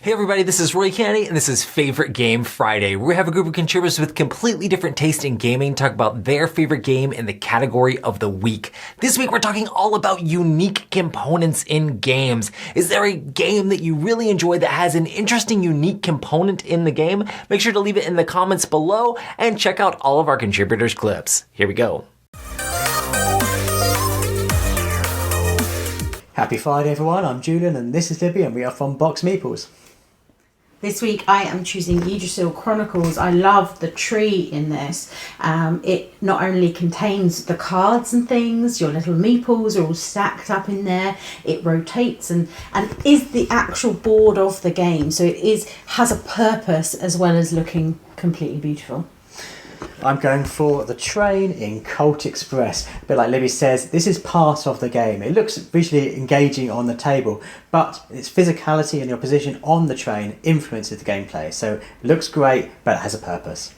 Hey everybody, this is Roy Candy, and this is Favorite Game Friday. We have a group of contributors with completely different taste in gaming talk about their favorite game in the category of the week. This week we're talking all about unique components in games. Is there a game that you really enjoy that has an interesting unique component in the game? Make sure to leave it in the comments below and check out all of our contributors' clips. Here we go. Happy Friday everyone, I'm Julian and this is Libby and we are from Box Meeples. This week I am choosing Yggdrasil Chronicles. I love the tree in this. It not only contains the cards and things, your little meeples are all stacked up in there, it rotates and is the actual board of the game. So it has a purpose as well as looking completely beautiful. I'm going for the train in Colt Express. A bit like Libby says, this is part of the game. It looks visually engaging on the table, but its physicality and your position on the train influences the gameplay. So it looks great, but it has a purpose.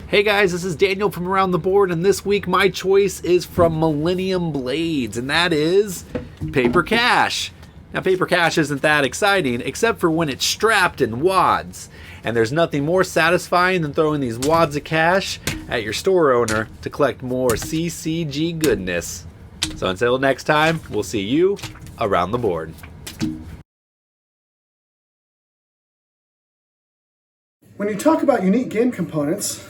Hey guys, this is Daniel from Around the Board, and this week my choice is from Millennium Blades, and that is Paper Cash. Now, Paper Cash isn't that exciting, except for when it's strapped in wads. And there's nothing more satisfying than throwing these wads of cash at your store owner to collect more CCG goodness. So until next time, we'll see you around the board. When you talk about unique game components,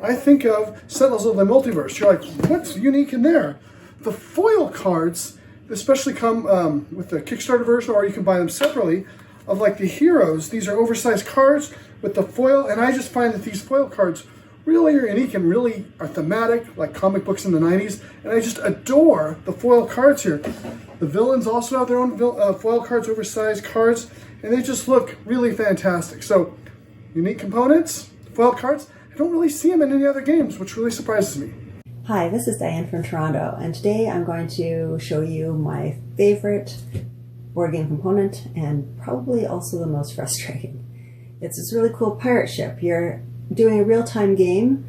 I think of Sentinels of the Multiverse. You're like, what's unique in there? The foil cards especially come with the Kickstarter version, or you can buy them separately, of like the heroes. These are oversized cards with the foil, and I just find that these foil cards really are unique and really are thematic, like comic books in the 90s, and I just adore the foil cards here. The villains also have their own foil cards, oversized cards, and they just look really fantastic. So, unique components, foil cards, I don't really see them in any other games, which really surprises me. Hi, this is Diane from Toronto, and today I'm going to show you my favorite board game component and probably also the most frustrating. It's this really cool pirate ship. You're doing a real-time game,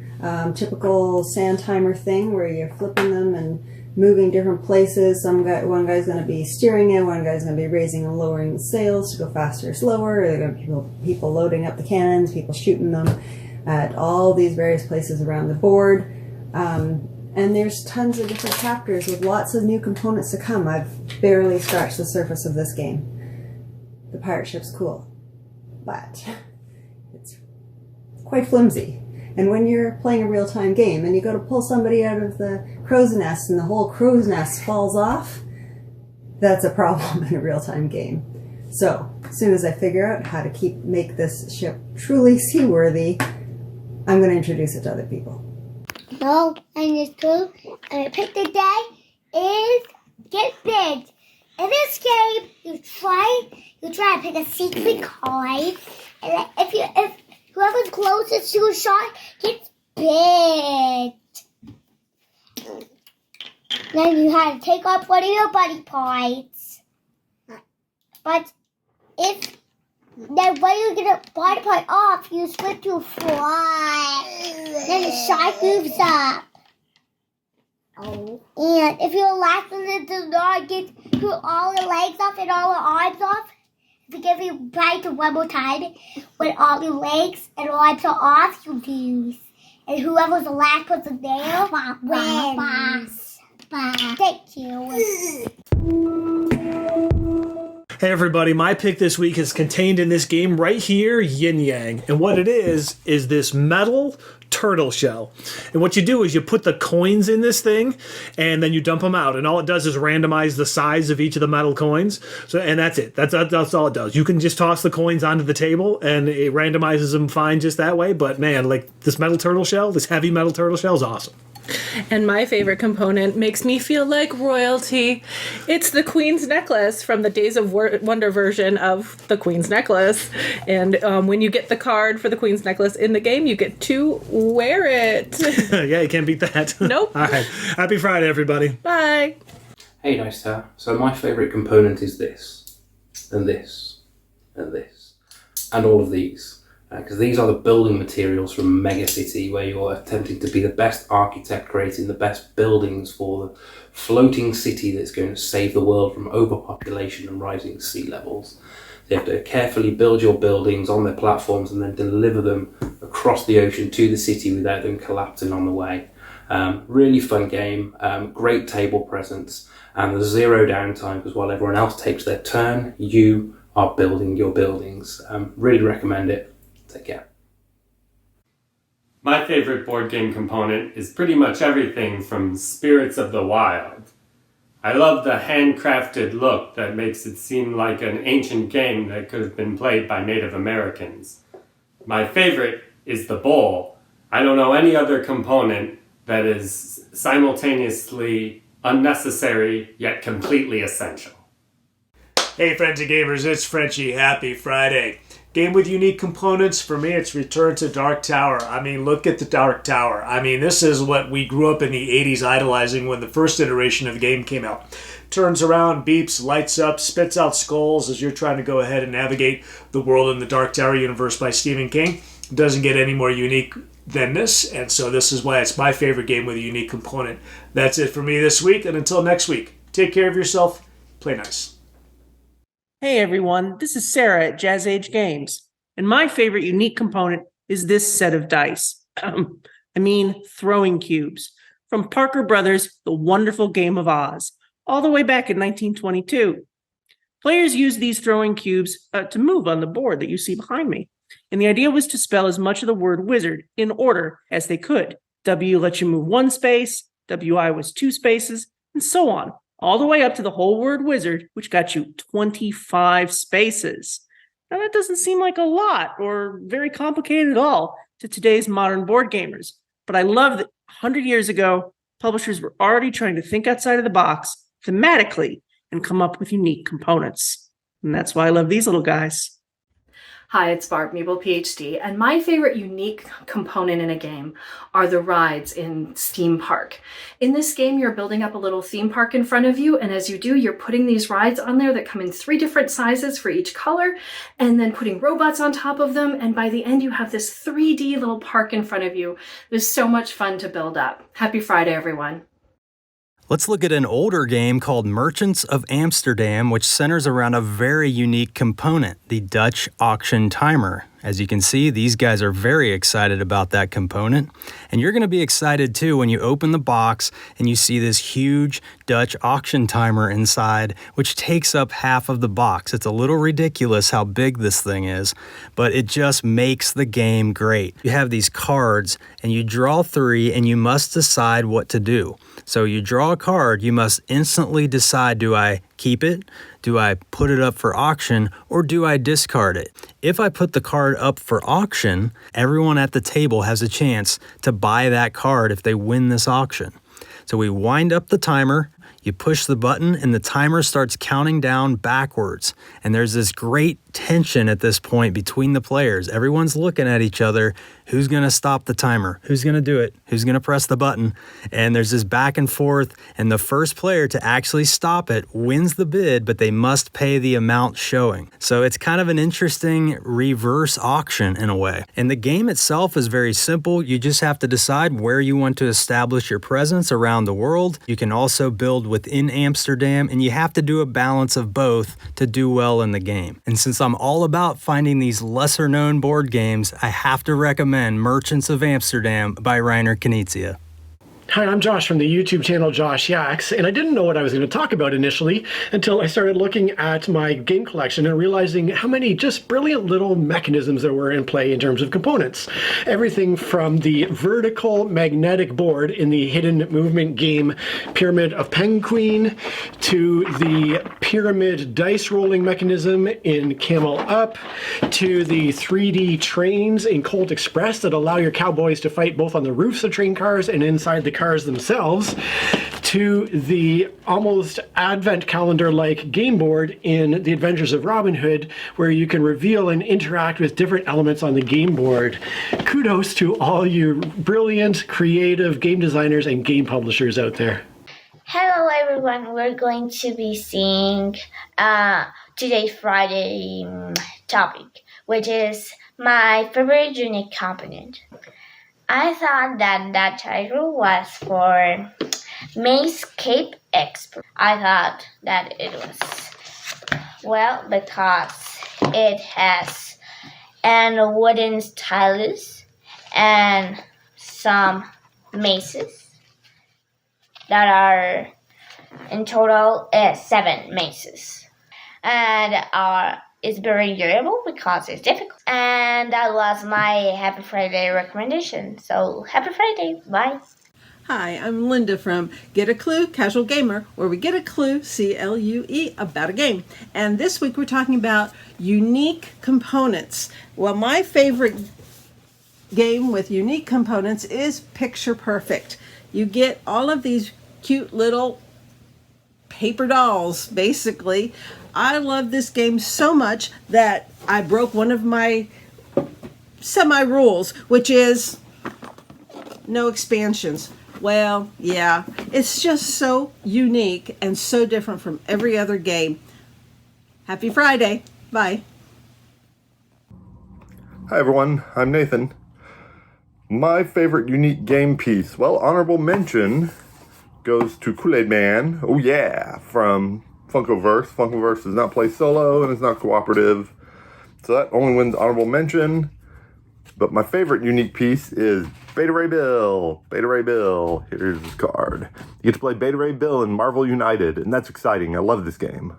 typical sand timer thing where you're flipping them and moving different places. One guy's going to be steering it, one guy's going to be raising and lowering the sails to go faster or slower. There are going to be people loading up the cannons, people shooting them at all these various places around the board. And there's tons of different chapters with lots of new components to come. I've barely scratched the surface of this game. The pirate ship's cool, but it's quite flimsy. And when you're playing a real-time game and you go to pull somebody out of the crow's nest and the whole crow's nest falls off, that's a problem in a real-time game. So, as soon as I figure out how to make this ship truly seaworthy, I'm going to introduce it to other people. No, and it's true. And I picked the day is get big. In this game, you try to pick a secret card, and if whoever's closest to a shot gets big. Then you have to take off one of your buddy parts. But then when you get a body part off, you switch to fly. Then the shark moves up. Oh. And if you're last one that does not get all the legs off and all the arms off, if you give you try to one more time, when all your legs and arms are off, you lose. And whoever's the last person there wins. Thank you. Hey everybody, my pick this week is contained in this game right here, Yin Yang. And what it is this metal turtle shell. And what you do is you put the coins in this thing and then you dump them out. And all it does is randomize the size of each of the metal coins. And that's it. That's all it does. You can just toss the coins onto the table and it randomizes them fine just that way. But man, like this metal turtle shell, this heavy metal turtle shell is awesome. And my favorite component makes me feel like royalty. It's the Queen's Necklace from the Days of Wonder version of the Queen's Necklace. And when you get the card for the Queen's Necklace in the game, you get to wear it. Yeah, you can't beat that. Nope. All right. Happy Friday, everybody. Bye. Hey, Nice Tower. So my favourite component is this, and this, and this, and all of these. Because these are the building materials from Mega City, where you're attempting to be the best architect, creating the best buildings for the floating city that's going to save the world from overpopulation and rising sea levels. They have to carefully build your buildings on their platforms and then deliver them across the ocean to the city without them collapsing on the way. Really fun game, great table presence, and there's zero downtime because while everyone else takes their turn, you are building your buildings. Really recommend it. Take care. My favorite board game component is pretty much everything from Spirits of the Wild. I love the handcrafted look that makes it seem like an ancient game that could have been played by Native Americans. My favorite is the bowl. I don't know any other component that is simultaneously unnecessary yet completely essential. Hey friends and gamers, it's Frenchie. Happy Friday. Game with unique components, for me it's Return to Dark Tower. I mean, look at the Dark Tower. I mean, this is what we grew up in the 80s idolizing when the first iteration of the game came out. Turns around, beeps, lights up, spits out skulls as you're trying to go ahead and navigate the world in the Dark Tower universe by Stephen King. It doesn't get any more unique than this, and so this is why it's my favorite game with a unique component. That's it for me this week, and until next week, take care of yourself, play nice. Hey everyone, this is Sarah at Jazz Age Games, and my favorite unique component is this set of dice. Throwing cubes. From Parker Brothers' The Wonderful Game of Oz, all the way back in 1922. Players use these throwing cubes to move on the board that you see behind me, and the idea was to spell as much of the word wizard in order as they could. W lets you move one space, WI was 2 spaces, and so on. All the way up to the whole word wizard, which got you 25 spaces. Now that doesn't seem like a lot or very complicated at all to today's modern board gamers. But I love that 100 years ago, publishers were already trying to think outside of the box thematically and come up with unique components. And that's why I love these little guys. Hi, it's Barb Meeble, PhD, and my favorite unique component in a game are the rides in Theme Park. In this game, you're building up a little theme park in front of you, and as you do, you're putting these rides on there that come in 3 different sizes for each color, and then putting robots on top of them, and by the end, you have this 3D little park in front of you. There's so much fun to build up. Happy Friday, everyone. Let's look at an older game called Merchants of Amsterdam, which centers around a very unique component, the Dutch auction timer. As you can see, these guys are very excited about that component. And you're going to be excited too when you open the box and you see this huge Dutch auction timer inside, which takes up half of the box. It's a little ridiculous how big this thing is, but it just makes the game great. You have these cards and you draw 3 and you must decide what to do. So you draw a card, you must instantly decide, do I keep it? Do I put it up for auction, or do I discard it? If I put the card up for auction, everyone at the table has a chance to buy that card if they win this auction. So we wind up the timer, you push the button, and the timer starts counting down backwards. And there's this great tension at this point between the players. Everyone's looking at each other. Who's going to stop the timer? Who's going to do it? Who's going to press the button? And there's this back and forth, and the first player to actually stop it wins the bid, but they must pay the amount showing. So it's kind of an interesting reverse auction in a way. And the game itself is very simple. You just have to decide where you want to establish your presence around the world. You can also build within Amsterdam, and you have to do a balance of both to do well in the game. And since I'm all about finding these lesser known board games, I have to recommend Merchants of Amsterdam by Reiner Knizia. Hi, I'm Josh from the YouTube channel Josh Yaks, and I didn't know what I was going to talk about initially until I started looking at my game collection and realizing how many just brilliant little mechanisms there were in play in terms of components. Everything from the vertical magnetic board in the hidden movement game Pyramid of Penguin to the pyramid dice rolling mechanism in Camel Up to the 3D trains in Colt Express that allow your cowboys to fight both on the roofs of train cars and inside the cars themselves, to the almost advent calendar-like game board in The Adventures of Robin Hood, where you can reveal and interact with different elements on the game board. Kudos to all you brilliant, creative game designers and game publishers out there. Hello everyone, we're going to be seeing today's Friday topic, which is my favorite unique component. I thought that title was for Mayscape Expert. I thought that it was, well, because it has a wooden stylus and some maces that are in total 7 maces. And it's very durable because it's difficult. And that was my Happy Friday recommendation. So Happy Friday. Bye. Hi, I'm Linda from Get a Clue, Casual Gamer, where we get a clue, C-L-U-E, about a game. And this week we're talking about unique components. Well, my favorite game with unique components is Picture Perfect. You get all of these cute little paper dolls, basically. I love this game so much that I broke one of my semi-rules, which is no expansions. Well, yeah, it's just so unique and so different from every other game. Happy Friday. Bye. Hi everyone, I'm Nathan. My favorite unique game piece, well, honorable mention goes to Kool-Aid Man. Oh yeah, from Funkoverse. Funkoverse does not play solo and it's not cooperative, so that only wins honorable mention. But my favorite unique piece is Beta Ray Bill. Beta Ray Bill. Here's his card. You get to play Beta Ray Bill in Marvel United, and that's exciting. I love this game.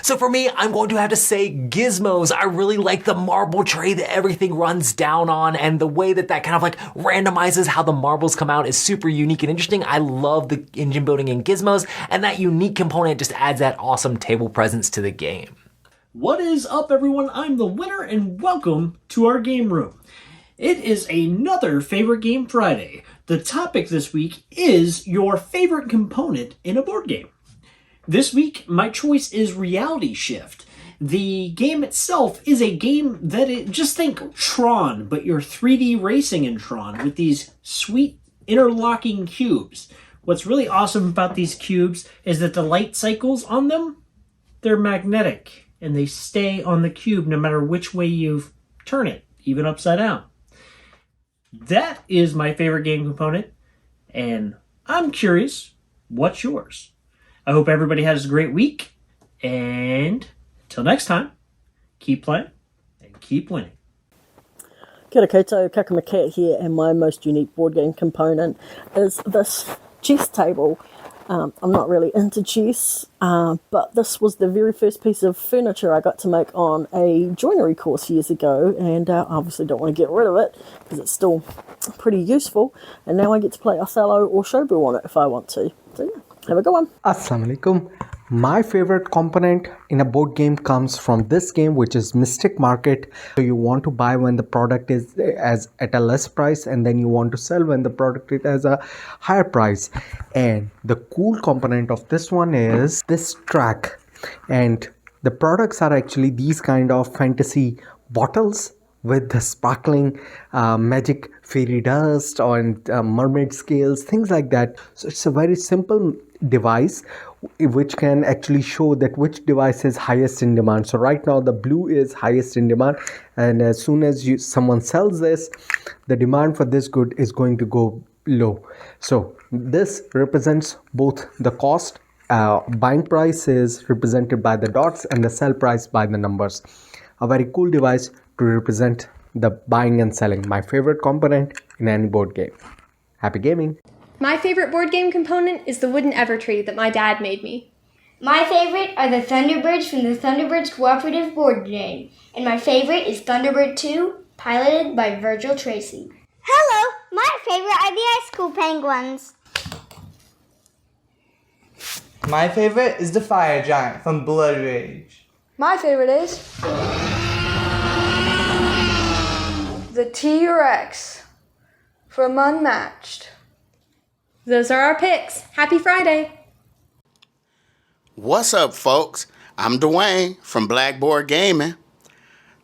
So for me, I'm going to have to say Gizmos. I really like the marble tray that everything runs down on, and the way that kind of like randomizes how the marbles come out is super unique and interesting. I love the engine building in Gizmos, and that unique component just adds that awesome table presence to the game. What is up, everyone? I'm the winner, and welcome to our game room. It is another Favorite Game Friday. The topic this week is your favorite component in a board game. This week, my choice is Reality Shift. The game itself is a game that, just think Tron, but you're 3D racing in Tron with these sweet interlocking cubes. What's really awesome about these cubes is that the light cycles on them, they're magnetic. And they stay on the cube no matter which way you turn it, even upside down. That is my favorite game component, and I'm curious, what's yours? I hope everybody has a great week, and until next time, keep playing and keep winning. Kia ora koutou, Kakamacat here, and my most unique board game component is this chess table. I'm not really into chess, but this was the very first piece of furniture I got to make on a joinery course years ago, and I obviously don't want to get rid of it because it's still pretty useful, and now I get to play Othello or Shobu on it if I want to. So yeah, have a good one. Assalamu alaikum. My favorite component in a board game comes from this game, which is Mystic Market. So you want to buy when the product is at a less price, and then you want to sell when the product is at a higher price. And the cool component of this one is this track. And the products are actually these kind of fantasy bottles with the sparkling magic fairy dust and mermaid scales, things like that. So it's a very simple device which can actually show that which device is highest in demand. So right now the blue is highest in demand, and as soon as someone sells this, the demand for this good is going to go low. So this represents both the cost, buying price is represented by the dots and the sell price by the numbers. A very cool device to represent the buying and selling. My favorite component in any board game. Happy gaming. My favorite board game component is the wooden Evertree that my dad made me. My favorite are the Thunderbirds from the Thunderbirds Cooperative Board Game. And my favorite is Thunderbird 2, piloted by Virgil Tracy. Hello, my favorite are the Ice School Penguins. My favorite is the Fire Giant from Blood Rage. My favorite is the T-Rex from Unmatched. Those are our picks. Happy Friday. What's up, folks? I'm Dwayne from Blackboard Gaming.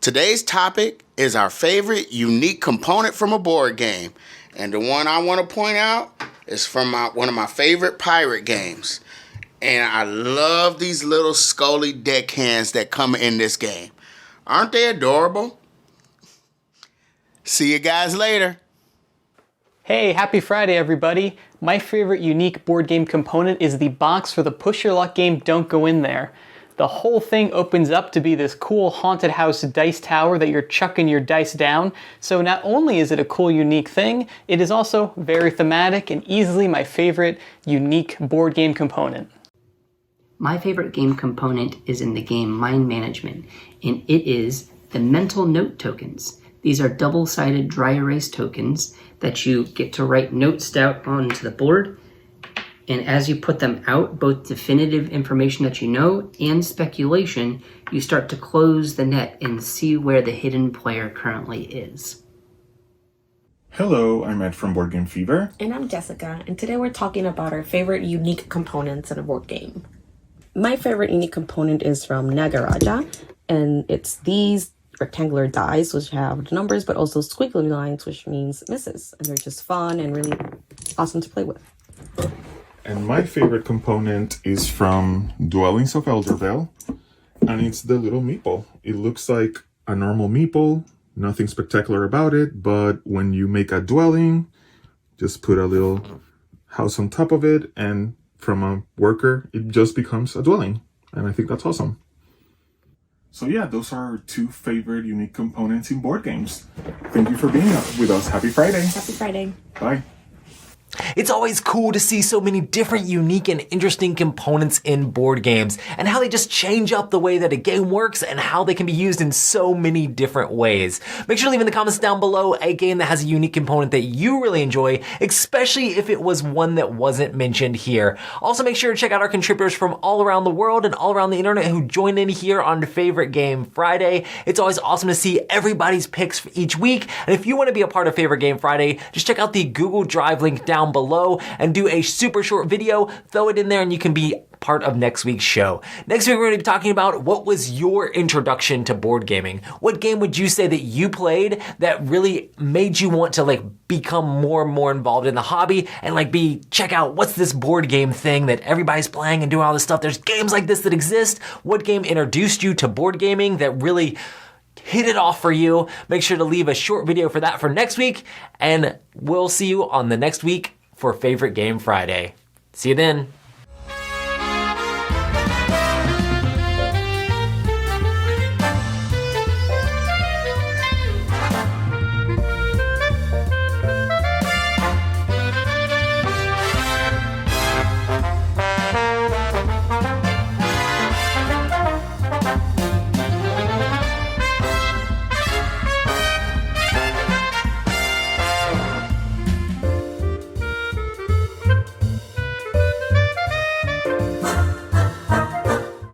Today's topic is our favorite unique component from a board game. And the one I want to point out is from one of my favorite pirate games. And I love these little Scully deckhands that come in this game. Aren't they adorable? See you guys later. Hey, happy Friday, everybody. My favorite unique board game component is the box for the Push Your Luck game Don't Go In There. The whole thing opens up to be this cool haunted house dice tower that you're chucking your dice down. So not only is it a cool, unique thing, it is also very thematic and easily my favorite unique board game component. My favorite game component is in the game Mind Management, and it is the mental note tokens. These are double-sided dry erase tokens that you get to write notes out onto the board. And as you put them out, both definitive information that you know and speculation, you start to close the net and see where the hidden player currently is. Hello, I'm Ed from Board Game Fever. And I'm Jessica, and today we're talking about our favorite unique components in a board game. My favorite unique component is from Nagaraja, and it's these rectangular dies which have the numbers but also squiggly lines, which means misses, and they're just fun and really awesome to play with. And my favorite component is from Dwellings of Eldervale, and it's the little meeple. It looks like a normal meeple, nothing spectacular about it, but when you make a dwelling, just put a little house on top of it, and from a worker, it just becomes a dwelling. And I think that's awesome. So yeah, those are our two favorite unique components in board games. Thank you for being with us. Happy Friday. Happy Friday. Bye. It's always cool to see so many different unique and interesting components in board games and how they just change up the way that a game works and how they can be used in so many different ways. Make sure to leave in the comments down below a game that has a unique component that you really enjoy, especially if it was one that wasn't mentioned here. Also, make sure to check out our contributors from all around the world and all around the internet who join in here on Favorite Game Friday. It's always awesome to see everybody's picks for each week. And if you want to be a part of Favorite Game Friday, just check out the Google Drive link down below and do a super short video, throw it in there, and you can be part of next week's show. Next week, we're going to be talking about what was your introduction to board gaming. What game would you say that you played that really made you want to become more and more involved in the hobby and check out what's this board game thing that everybody's playing and doing all this stuff. There's games like this that exist. What game introduced you to board gaming that really hit it off for you? Make sure to leave a short video for that for next week, and we'll see you on the next week for Favorite Game Friday. See you then.